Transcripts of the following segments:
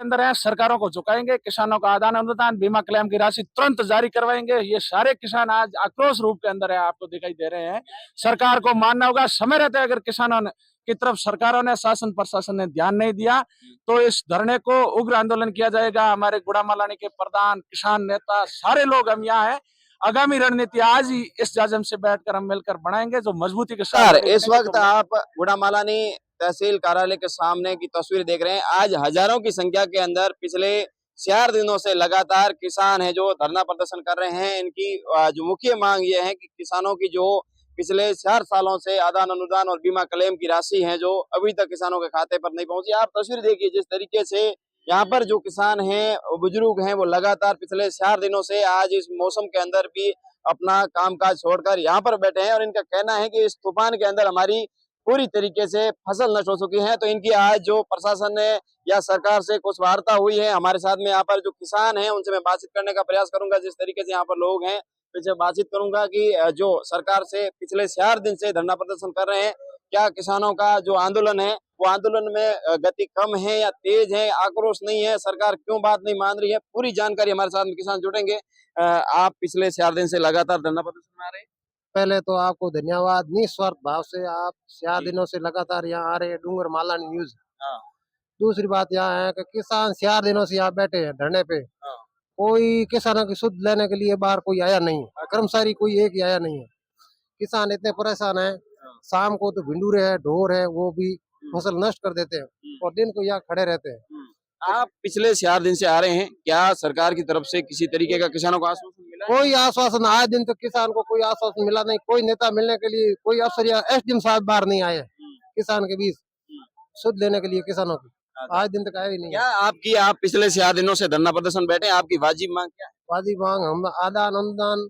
अंदर है, सरकारों को झुकाएंगे, किसानों का आदान अनुदान, बीमा क्लेम की राशि तुरंत जारी करवाएंगे। ये सारे किसान आज आक्रोश रूप के अंदर है, आपको दिखाई दे रहे हैं। सरकार को मानना होगा, समय रहते अगर किसानों ने की तरफ सरकारों ने, शासन प्रशासन ने ध्यान नहीं दिया तो इस धरने को उग्र आंदोलन किया जाएगा। हमारे गुड़ामालानी के प्रधान, किसान नेता, सारे लोग हम यहाँ है। आगामी रणनीति आज ही इस जाजम से बैठकर हम मिलकर बनाएंगे, जो मजबूती के साथ इस वक्त आप गुड़ामालानी तहसील कार्यालय के सामने की तस्वीर देख रहे हैं। आज हजारों की संख्या के अंदर पिछले 4 दिनों से लगातार किसान है जो धरना प्रदर्शन कर रहे हैं। इनकी जो मुख्य मांग ये है कि किसानों की जो पिछले 4 सालों से आदान अनुदान और बीमा क्लेम की राशि है जो अभी तक किसानों के खाते पर नहीं पहुंची। आप तस्वीर देखिए जिस तरीके से यहाँ पर जो किसान हैं, बुजुर्ग हैं, वो लगातार पिछले 4 दिनों से आज इस मौसम के अंदर भी अपना कामकाज छोड़कर यहाँ पर बैठे हैं और इनका कहना है कि इस तूफान के अंदर हमारी पूरी तरीके से फसल नष्ट हो चुकी है। तो इनकी आज जो प्रशासन ने या सरकार से कुछ वार्ता हुई है। हमारे साथ में यहाँ पर जो किसान हैं उनसे मैं बातचीत करने का प्रयास करूंगा। जिस तरीके से यहाँ पर लोग हैं उनसे बातचीत करूंगा कि जो सरकार से पिछले 4 दिन से धरना प्रदर्शन कर रहे हैं, क्या किसानों का जो आंदोलन है वो आंदोलन में गति कम है या तेज है, आक्रोश नहीं है, सरकार क्यों बात नहीं मान रही है, पूरी जानकारी हमारे साथ में किसान जुड़ेंगे। आप पिछले 4 दिन से लगातार धरना प्रदर्शन में आ रहे हैं। पहले तो आपको धन्यवाद। निस्वार्थ भाव से आप 4 दिनों से लगातार यहाँ आ रहे हैं, डूंगर मालानी न्यूज। हाँ। दूसरी बात यहाँ है कि किसान 4 दिनों से यहाँ बैठे हैं धरने पे। हाँ। कोई किसानों की सुध लेने के लिए बाहर कोई आया नहीं है, कर्मचारी कोई एक ही आया नहीं है। किसान इतने परेशान है, शाम को तो भिंडूरे है, ढोर है, वो भी फसल नष्ट कर देते हैं और दिन को यहाँ खड़े रहते हैं। आप पिछले 4 दिन से आ रहे हैं, क्या सरकार की तरफ से किसी तरीके का किसानों को आश्वासन मिला है? कोई आश्वासन आज दिन तक किसान को कोई आश्वासन मिला नहीं। कोई नेता मिलने के लिए, कोई अफसर या एसडीएम साहब बाहर नहीं आए किसान के बीच सुध लेने के लिए किसानों की। आज दिन तक आए ही नहीं। क्या आप पिछले 4 दिनों से धरना प्रदर्शन बैठे हैं, आपकी वाजिब मांग क्या है? वाजिब मांग हम आदान अनुदान,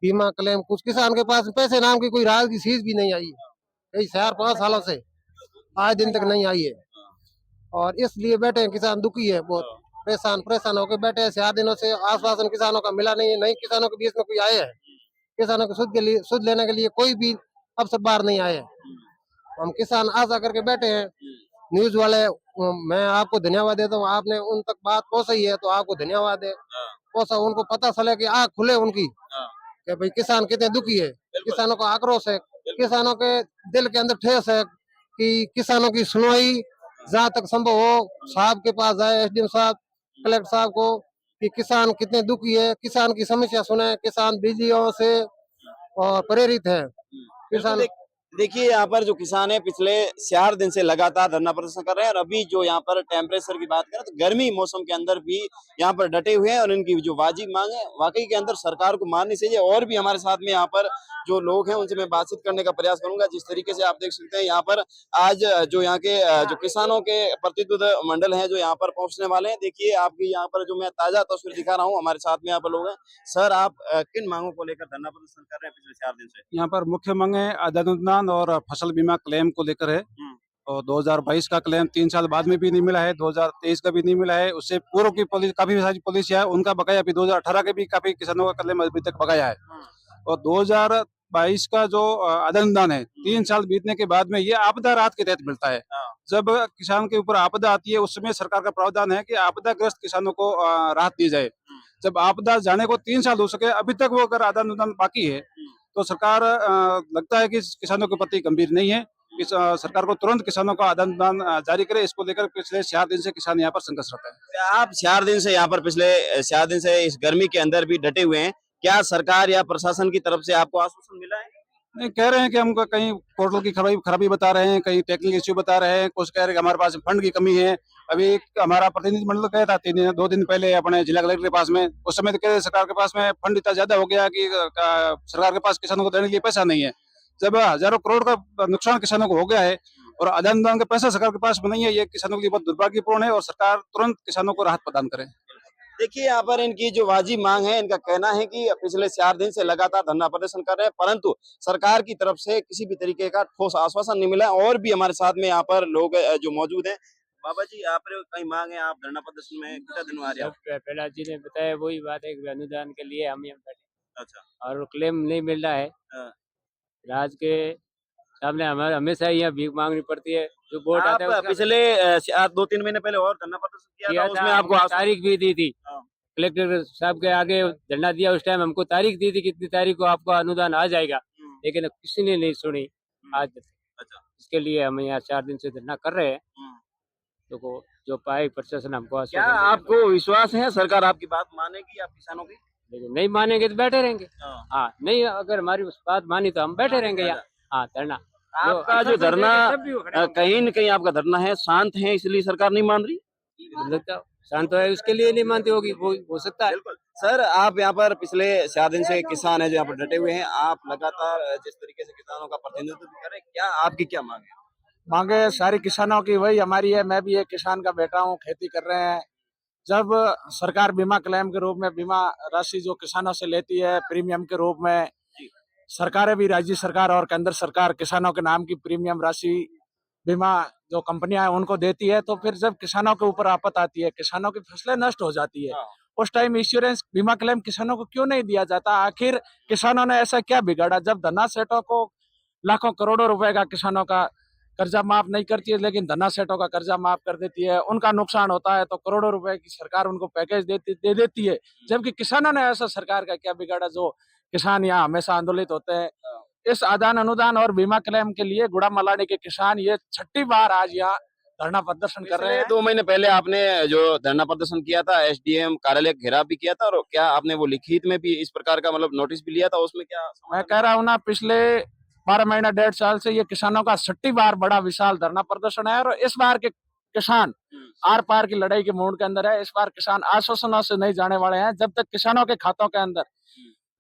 बीमा क्लेम, कुछ किसान के पास पैसे नाम की कोई राहत की चीज भी नहीं आई है। कई 4-5 सालों से आज दिन तक नहीं आई है और इसलिए बैठे हैं। किसान दुखी है, बहुत परेशान होकर बैठे हैं। 4 दिनों से आश्वासन किसानों का मिला नहीं है। नहीं किसानों के बीच में कोई आए है, किसानों को सुध लेने के लिए कोई भी अफसर बाहर नहीं आए। हम किसान आशा करके बैठे हैं। न्यूज वाले, मैं आपको धन्यवाद देता हूँ, आपने उन तक बात पहुंचाई है तो आपको धन्यवाद है। पहुंचा, उनको पता चले कि आँख खुले उनकी कि भाई किसान कितने दुखी है, किसानों का आक्रोश है, किसानों के दिल के अंदर ठेस है कि किसानों की सुनवाई जहाँ तक संभव हो साहब के पास जाए, एसडीएम साहब, कलेक्टर साहब को, कि किसान कितने दुखी है, किसान की समस्या सुने। किसान बिजलियों से और प्रेरित है किसान। देखिए यहाँ पर जो किसान है पिछले 4 दिन से लगातार धरना प्रदर्शन कर रहे हैं और अभी जो यहाँ पर टेम्परेचर की बात करें तो गर्मी मौसम के अंदर भी यहाँ पर डटे हुए हैं और इनकी जो वाजिब मांग है वाकई के अंदर सरकार को माननी चाहिए। और भी हमारे साथ में यहाँ पर जो लोग हैं उनसे मैं बातचीत करने का प्रयास करूंगा। जिस तरीके से आप देख सकते हैं यहाँ पर आज जो यहाँ के जो किसानों के प्रतिनिधि मंडल है जो यहाँ पर पहुंचने वाले हैं। देखिए आपकी यहाँ पर जो मैं ताजा तस्वीर दिखा रहा हूँ, हमारे साथ में यहाँ पर लोग हैं। सर, आप किन मांगों को लेकर धरना प्रदर्शन कर रहे हैं पिछले 4 दिन से? यहाँ पर मुख्य मांगे आदान अनुदान और फसल बीमा क्लेम को लेकर है। और 2022 का क्लेम 3 साल बाद में भी नहीं मिला है, 2023 का भी नहीं मिला है। उससे पूर्व की काफी सारी पॉलिसी है, उनका बकाया अभी 2018 के भी काफी किसानों का क्लेम अभी तक बकाया है। और 2022 का जो आदान अनुदान है 3 साल बीतने के बाद में ये आपदा राहत के तहत मिलता है। जब किसान के ऊपर आपदा आती है उस समय सरकार का प्रावधान है कि आपदाग्रस्त किसानों को राहत दी जाए। जब आपदा जाने को 3 साल हो सके अभी तक वो अगर आदान अनुदान बाकी है तो सरकार लगता है कि किसानों के प्रति गंभीर नहीं है। सरकार को तुरंत किसानों का आदान अनुदान जारी करे। इसको लेकर पिछले 4 दिन से किसान यहाँ पर संघर्षरत है। आप 4 दिन से यहाँ पर पिछले 4 दिन से इस गर्मी के अंदर भी डटे हुए हैं, क्या सरकार या प्रशासन की तरफ से आपको आश्वासन मिला है? नहीं, कह रहे हैं कि हमको कहीं पोर्टल की खराबी बता रहे हैं, कहीं टेक्निकल इश्यू बता रहे हैं, कुछ कह रहे हैं कि हमारे पास फंड की कमी है। अभी हमारा प्रतिनिधि मंडल गया था 2 दिन पहले अपने जिला कलेक्टर के पास में। उस समय तो कह रहे सरकार के पास में फंड इतना ज्यादा हो गया कि सरकार के पास किसानों को देने के लिए पैसा नहीं है। जब हजारों करोड़ का नुकसान किसानों को हो गया है और आदान अनुदान का पैसा सरकार के पास में नहीं है, ये किसानों के लिए बहुत दुर्भाग्यपूर्ण है और सरकार तुरंत किसानों को राहत प्रदान करे। देखिए यहाँ पर इनकी जो वाजिब मांग है, इनका कहना है कि पिछले 4 दिन से लगातार धरना प्रदर्शन कर रहे हैं परंतु सरकार की तरफ से किसी भी तरीके का ठोस आश्वासन नहीं मिला। और भी हमारे साथ में यहाँ पर लोग जो मौजूद हैं। बाबा जी, आप कहीं मांग है, आप धरना प्रदर्शन में कितना दिन आ रहे हैं? पहला जी ने बताया वही बात है कि अनुदान के लिए हम यहाँ बैठे। अच्छा। और क्लेम नहीं मिल रहा है। हाँ। आज के हमने हमें हमेशा यहाँ भीख मांगनी पड़ती है। जो वोट आता है आप उसका पिछले 2-3 महीने पहले और धरना प्रदर्शन किया किया था, था, उसमें आपको हमने आश्वासन तारीख भी दी थी। हाँ। कलेक्टर साहब के आगे धरना दिया, उस टाइम हमको तारीख दी थी कितनी तारीख को आपको अनुदान आ जाएगा, लेकिन किसी ने नहीं सुनी। आज अच्छा। इसके लिए हम यहाँ 4 दिन से धरना कर रहे हैं। तो जो पाए प्रशासन हमको क्या आश्वासन देगा। आपको विश्वास है सरकार आपकी बात मानेगी आप किसानों की? लेकिन नहीं मानेंगे तो बैठे रहेंगे। हाँ। हाँ, नहीं अगर हमारी उस बात मानी तो हम बैठे रहेंगे यहाँ। हाँ, धरना आपका जो धरना कहीं न कहीं आपका धरना है शांत है, इसलिए सरकार नहीं मान रही? लगता शांत है उसके लिए नहीं मानती होगी, वो हो सकता है। बिल्कुल। सर, आप यहाँ पर पिछले 4 दिन से किसान है जो यहाँ पर डटे हुए हैं, आप लगातार जिस तरीके से किसानों का प्रतिनिधित्व कर रहे हैं, क्या आपकी क्या मांग है? मांगे सारी किसानों की वही हमारी है। मैं भी एक किसान का बेटा हूँ, खेती कर रहे हैं। जब सरकार बीमा क्लेम के रूप में बीमा राशि जो किसानों से लेती है प्रीमियम के रूप में, सरकारें भी राज्य सरकार और केंद्र सरकार किसानों के नाम की प्रीमियम राशि बीमा जो कंपनियां हैं उनको देती है, तो फिर जब किसानों के ऊपर आफत आती है, किसानों की फसलें नष्ट हो जाती है, उस टाइम इंश्योरेंस बीमा क्लेम किसानों को क्यों नहीं दिया जाता? आखिर किसानों ने ऐसा क्या बिगाड़ा? जब धन्ना सेठों को लाखों करोड़ों रुपए का किसानों का कर्जा माफ नहीं करती है, लेकिन धन्ना सेठों का कर्जा माफ कर देती है, उनका नुकसान होता है तो करोड़ों रुपए की सरकार उनको पैकेज दे देती है। जबकि किसानों ने ऐसा सरकार का क्या बिगाड़ा जो किसान यहाँ हमेशा आंदोलित होते हैं? इस आदान अनुदान और बीमा क्लेम के लिए गुड़ा मलानी के किसान ये 6ठी बार आज यहाँ धरना प्रदर्शन कर रहे हैं। 2 महीने पहले आपने जो धरना प्रदर्शन किया था, एसडीएम कार्यालय घेराव भी किया था और क्या आपने वो लिखित में भी इस प्रकार का मतलब नोटिस भी लिया था? उसमें क्या मैं कह रहा हूँ ना, पिछले 12 महीना 1.5 साल से ये किसानों का 6ठी बार बड़ा विशाल धरना प्रदर्शन है और इस बार के किसान आर पार की लड़ाई के मूड के अंदर है। इस बार किसान आश्वासनों से नहीं जाने वाले हैं। जब तक किसानों के खातों के अंदर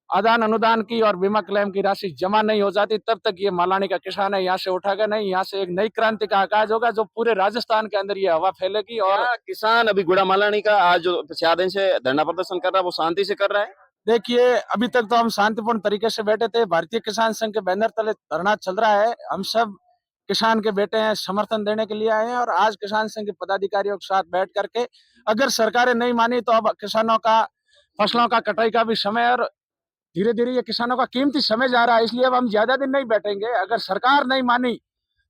आदान अनुदान की और बीमा क्लेम की राशि जमा नहीं हो जाती, तब तक ये मालानी का किसान है यहाँ से उठाकर नहीं, यहाँ से एक नई क्रांति का आगाज होगा जो पूरे राजस्थान के अंदर ये हवा फैलेगी। और क्या किसान अभी गुड़ा मालानी का आज जो 4 दिन से धरना प्रदर्शन कर रहा है वो शांति से कर रहा है? देखिए, अभी तक तो हम शांतिपूर्ण तरीके से बैठे थे। भारतीय किसान संघ के बैनर तले धरना चल रहा है। हम सब किसान के बेटे हैं, समर्थन देने के लिए आए हैं और आज किसान संघ के पदाधिकारियों के साथ बैठ करके अगर सरकारें नहीं मानी तो अब किसानों का फसलों का कटाई का भी समय और धीरे धीरे ये किसानों का कीमती समय जा रहा है, इसलिए अब हम ज्यादा दिन नहीं बैठेंगे। अगर सरकार नहीं मानी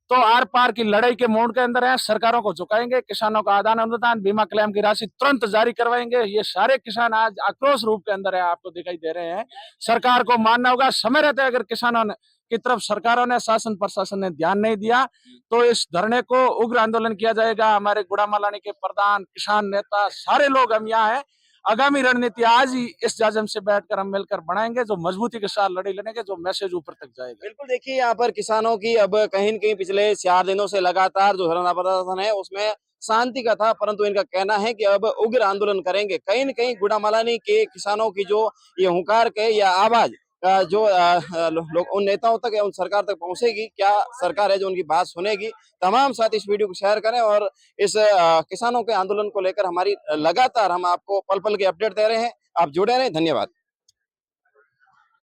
तो आर पार की लड़ाई के मोड़ के अंदर है, सरकारों को झुकाएंगे, किसानों का आदान अनुदान बीमा क्लेम की राशि तुरंत जारी करवाएंगे। ये सारे किसान आज आक्रोश रूप के अंदर है, आपको दिखाई दे रहे हैं। सरकार को मानना होगा, समय रहते अगर किसानों ने की तरफ सरकारों ने शासन प्रशासन ने ध्यान नहीं दिया तो इस धरने को उग्र आंदोलन किया जाएगा। हमारे गुड़ा मलानी के प्रधान, किसान नेता, सारे लोग हम यहाँ हैं। आगामी रणनीति आज ही इस जाजम से बैठकर हम मिलकर बनाएंगे जो मजबूती के साथ लड़ाई लड़ेंगे, जो मैसेज ऊपर तक जाएगा। बिल्कुल, देखिए यहाँ पर किसानों की अब कहीं न कहीं पिछले 4 दिनों से लगातार जो धरना प्रदर्शन है उसमें शांति का था, परंतु इनका कहना है कि अब उग्र आंदोलन करेंगे। कहीं न कहीं गुड़ा मलानी के किसानों की जो ये हुंकार के या आवाज जो लोग उन नेताओं तक या उन सरकार तक पहुंचेगी, क्या सरकार है जो उनकी बात सुनेगी? तमाम साथ इस वीडियो को शेयर करें और इस किसानों के आंदोलन को लेकर हमारी लगातार हम आपको पल-पल के अपडेट दे रहे हैं। आप जुड़े रहें, धन्यवाद।